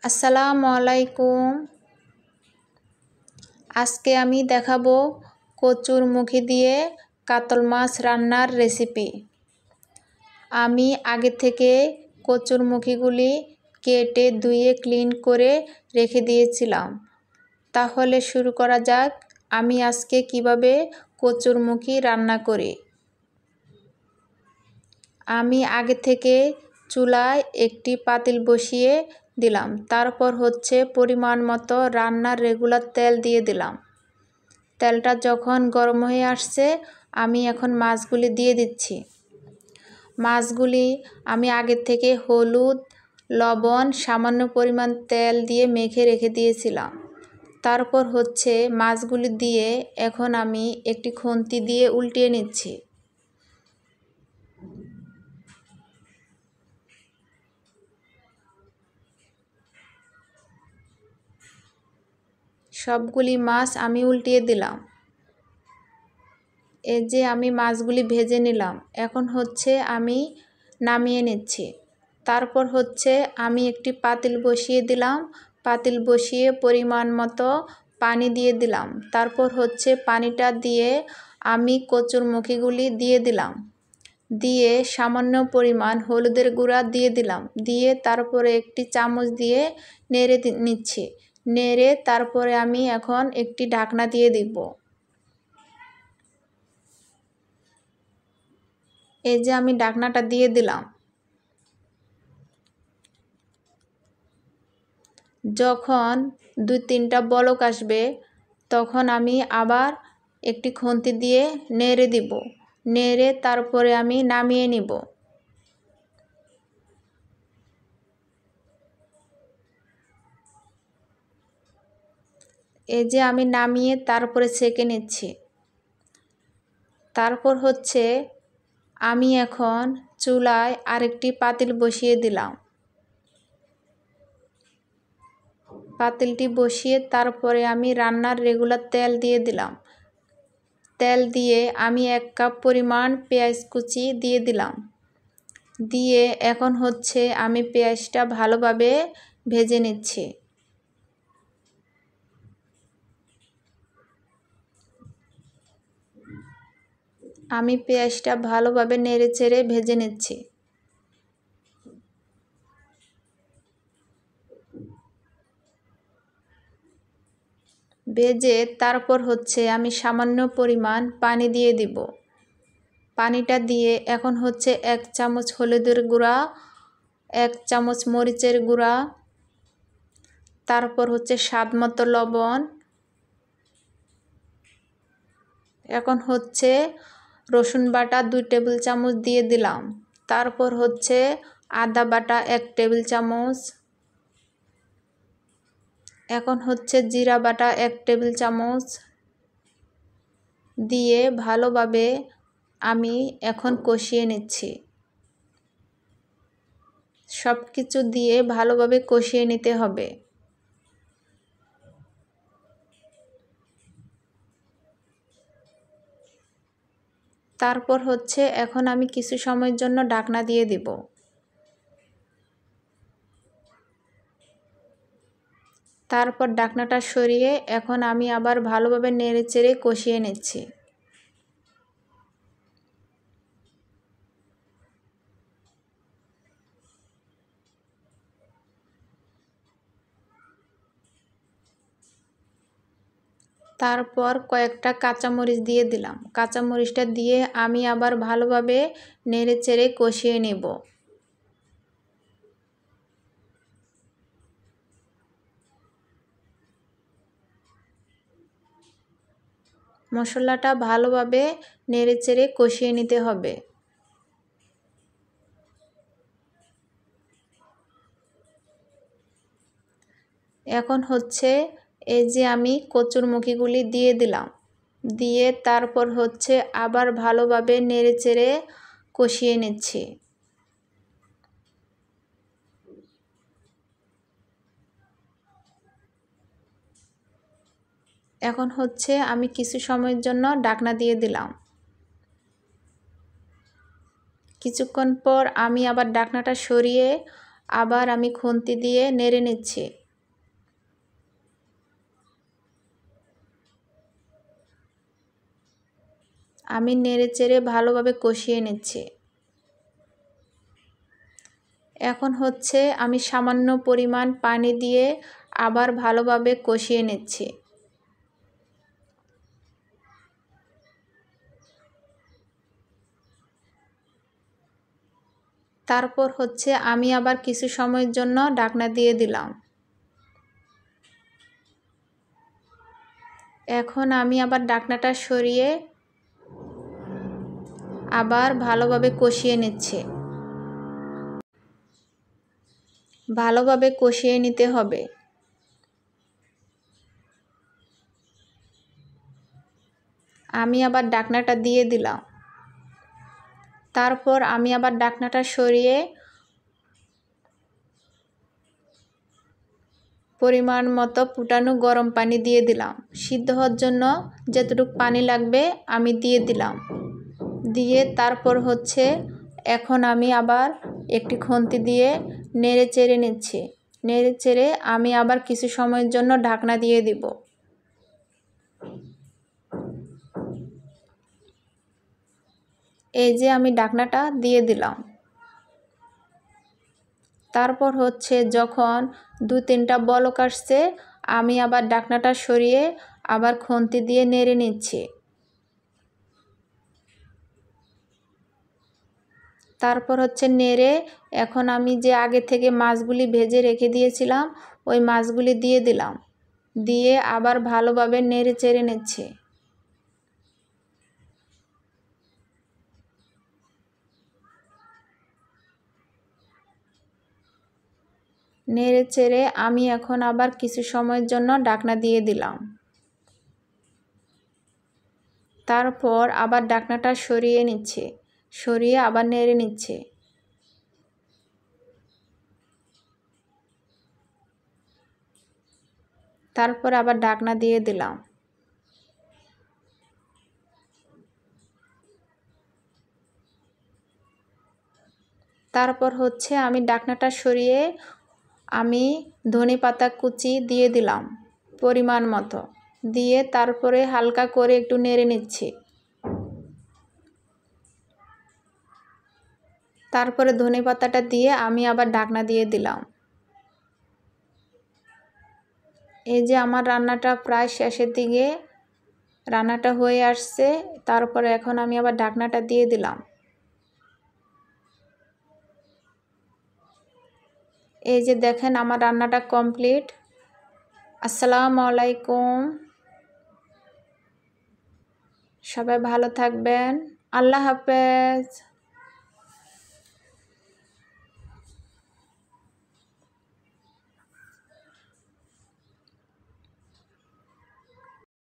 আসসালামু আলাইকুম। আজকে আমি দেখাবো কচুর মুখি দিয়ে কাতল মাছ রান্নার রেসিপি। আমি আগে থেকে কচুর মুখিগুলি কেটে ধুয়ে ক্লিন করে রেখে দিয়েছিলাম। তাহলে শুরু করা যাক, আমি আজকে কিভাবে কচুর মুখি রান্না করি। আমি আগে থেকে চুলায় একটি পাতিল বসিয়ে দিলাম। তারপর পরিমাণ মতো রান্নার রেগুলার তেল দিয়ে দিলাম। তেলটা যখন গরম হয়ে আসছে, আমি এখন মাছগুলি দিয়ে দিচ্ছি। মাছগুলি আমি আগে থেকে হলুদ, লবণ, সামান্য পরিমাণ তেল দিয়ে মেখে রেখে দিয়েছিলাম। তারপর মাছগুলি দিয়ে এখন আমি একটি খুন্তি দিয়ে উল্টিয়ে নিচ্ছি। সবগুলি মাছ আমি উল্টিয়ে দিলাম। এই যে আমি মাছগুলি ভেজে নিলাম। এখন আমি নামিয়ে নিচ্ছি। তারপর আমি একটি পাতিল বসিয়ে দিলাম। পাতিল বসিয়ে পরিমাণ মতো পানি দিয়ে দিলাম। তারপর পানিটা দিয়ে আমি কচুর মুখিগুলি দিয়ে দিলাম। দিয়ে সামান্য পরিমাণ হলুদের গুঁড়া দিয়ে দিলাম। দিয়ে তারপরে একটি চামচ দিয়ে নেড়ে নিচ্ছি। নেড়ে তারপরে আমি এখন একটি ঢাকনা দিয়ে দিব। এই যে আমি ঢাকনাটা দিয়ে দিলাম। যখন 2-3টা বলক আসবে, তখন আমি আবার একটি খুন্তি দিয়ে নেড়ে দিব। নেড়ে তারপরে আমি নামিয়ে নিব। এই যে আমি নামিয়ে তারপরে ছেঁকে নিচ্ছি। তারপর আমি এখন চুলায় আরেকটি পাতিল বসিয়ে দিলাম। পাতিলটি বসিয়ে তারপরে আমি রান্নার রেগুলার তেল দিয়ে দিলাম। তেল দিয়ে আমি 1 কাপ পরিমাণ পেঁয়াজ কুচি দিয়ে দিলাম। দিয়ে এখন আমি পেঁয়াজটা ভালোভাবে ভেজে নিচ্ছি। আমি পেঁয়াজটা ভালোভাবে নেড়েচেড়ে ভেজে নিচ্ছি। ভেজে তারপর আমি সামান্য পরিমাণ পানি দিয়ে দিব। পানিটা দিয়ে এখন 1 চামচ হলুদের গুঁড়া, 1 চামচ মরিচের গুঁড়া, তারপর স্বাদ মতো লবণ, এখন রসুন বাটা 2 টেবিল চামচ দিয়ে দিলাম। তারপর আদা বাটা 1 টেবিল চামচ, এখন জিরা বাটা 1 টেবিল চামচ দিয়ে ভালোভাবে আমি এখন কষিয়ে নিচ্ছি। সব কিছু দিয়ে ভালোভাবে কষিয়ে নিতে হবে। তারপর এখন আমি কিছু সময়ের জন্য ঢাকনা দিয়ে দিব। তারপর ঢাকনাটা সরিয়ে এখন আমি আবার ভালোভাবে নেড়েচেড়ে কষিয়ে নিচ্ছি। তারপর কয়েকটা কাঁচামরিচ দিয়ে দিলাম। কাঁচামরিচটা দিয়ে আমি আবার ভালোভাবে নেড়েচেড়ে কষিয়ে নেব। মশলাটা ভালোভাবে নেড়েচেড়ে কষিয়ে নিতে হবে। এখন এই যে আমি কচুর মুখিগুলি দিয়ে দিলাম। দিয়ে তারপর আবার ভালোভাবে নেড়েচেড়ে কষিয়ে নিচ্ছি। এখন আমি কিছু সময়ের জন্য ঢাকনা দিয়ে দিলাম। কিছুক্ষণ পর আমি আবার ঢাকনাটা সরিয়ে আবার আমি খুন্তি দিয়ে নেড়ে নিচ্ছি। আমি নেড়ে চেড়ে ভালোভাবে কষিয়ে নিচ্ছি। এখন হচ্ছে আমি সামান্য পরিমাণ পানি দিয়ে আবার ভালোভাবে কষিয়ে নিচ্ছি। তারপর হচ্ছে আমি আবার কিছু সময়ের জন্য ঢাকনা দিয়ে দিলাম। এখন আমি আবার ঢাকনাটা সরিয়ে আবার ভালোভাবে কষিয়ে নিচ্ছি। ভালোভাবে কষিয়ে নিতে হবে। আমি আবার ঢাকনাটা দিয়ে দিলাম। তারপর আমি আবার ঢাকনাটা সরিয়ে পরিমাণ মতো ফুটানো গরম পানি দিয়ে দিলাম। সিদ্ধ হওয়ার জন্য যতটুকু পানি লাগবে আমি দিয়ে দিলাম। দিয়ে তারপর হচ্ছে এখন আমি আবার একটি খুন্তি দিয়ে নেড়ে চেড়ে নিচ্ছি। নেড়ে চেড়ে আমি আবার কিছু সময়ের জন্য ঢাকনা দিয়ে দিব। এই যে আমি ঢাকনাটা দিয়ে দিলাম। তারপর হচ্ছে যখন 2-3টা বলক আসছে আমি আবার ঢাকনাটা সরিয়ে আবার খুন্তি দিয়ে নেড়ে নিচ্ছি। তারপর হচ্ছে নেড়ে এখন আমি যে আগে থেকে মাছগুলি ভেজে রেখে দিয়েছিলাম ওই মাছগুলি দিয়ে দিলাম। দিয়ে আবার ভালোভাবে নেড়ে চেড়ে নিচ্ছি। নেড়ে চেড়ে আমি এখন আবার কিছু সময়ের জন্য ঢাকনা দিয়ে দিলাম। তারপর আবার ঢাকনাটা সরিয়ে নিচ্ছি। সরিয়ে আবার নেড়ে নিচ্ছি। তারপর আবার ঢাকনা দিয়ে দিলাম। তারপর হচ্ছে আমি ঢাকনাটা সরিয়ে আমি ধনেপাতা কুচি দিয়ে দিলাম পরিমাণ মতো। দিয়ে তারপরে হালকা করে একটু নেড়ে নিচ্ছি। তারপরে ধনেপাতাটা দিয়ে আমি আবার ঢাকনা দিয়ে দিলাম। এই যে আমার রান্নাটা প্রায় শেষের দিকে, রান্নাটা হয়ে আসছে। তারপরে এখন আমি আবার ঢাকনাটা দিয়ে দিলাম। এই যে দেখেন আমার রান্নাটা কমপ্লিট। আসসালামু আলাইকুম। সবাই ভালো থাকবেন। আল্লাহ হাফেজ।